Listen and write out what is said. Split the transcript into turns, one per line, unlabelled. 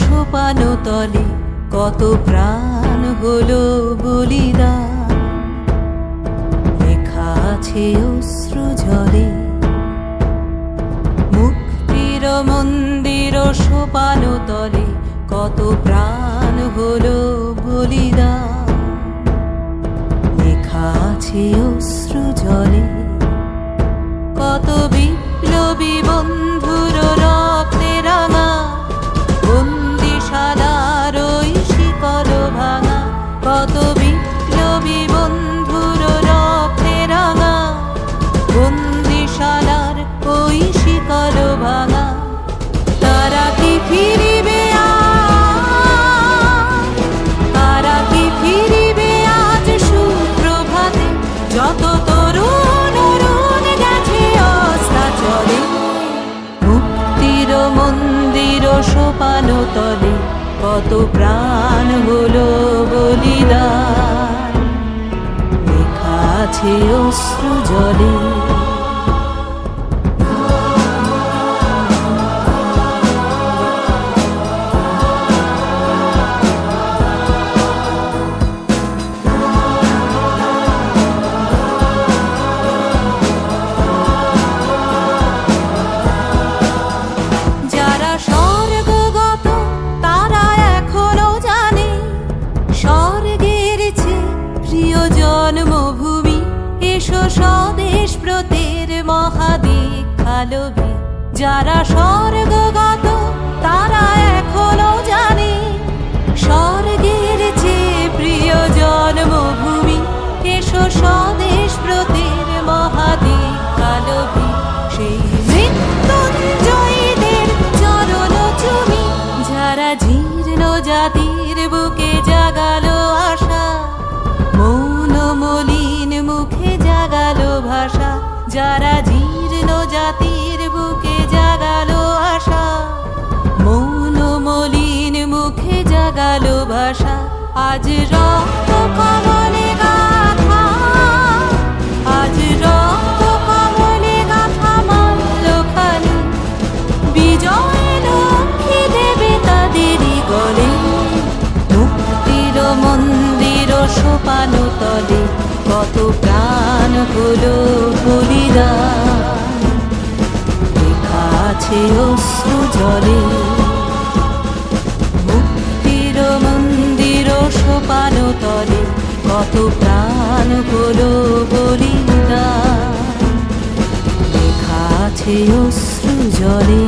সোপানো তলে কত প্রাণ হলো বলিদান। লেখা আছে অশ্রু জলে মুক্তির মন্দির সোপানো তলে কত প্রাণ হলো বলিদান। লেখা আছে অশ্রু জলে কত বিপ্লবী বন্ধুর রক্তে রাঙা বন্দিশালার ওই শিকল ভাঙা। কত বিপ্লবী বন্ধুর রক্তে রাঙা বন্দিশালার ওই শিকল ভাঙা। তারা কি ফিরিবে তারা কি ফিরিবে আজ সুপ্রভাতে যত তরুণ অরুণ গেছে অস্তাচলে। মুক্তির মন্দির সোপানো তলে কত প্রাণ হলো বলিদান। লেখা আছে অশ্রু জলে জন্মভূমি। এসো স্বদেশ ব্রতের মহাদীক্ষালভী। যারা স্বর্গগত তারা এখনো জানে স্বর্গের চেয়ে প্রিয় জন্মভূমি। এসো স্বদেশ ব্রতের মহাদীক্ষালভী। সেই মৃত্যুঞ্জয়ীদের চরণ চুমি যারা জীর্ণ জাতির বুকে জাগালো আশা। মলিন মুখে জাগালো ভাষা যারা জীর্ণ জাতির বুকে জাগালো আশা। মৌন মলিন মুখে জাগালো ভাষা। আজ রক্ত কমলে গাথা আজ রক্ত কমলে গাথা মাল্যখানি। বিজয় লক্ষ্মী দেবে তাদেরই গলে। মুক্তির মন্দির সোপানো তলে কত প্রাণ হলো বলিদান। লেখা আছে অশ্রু জলে মুক্তির মন্দির সোপানো তলে কত প্রাণ হলো বলিদান। লেখা আছে অশ্রু জলে।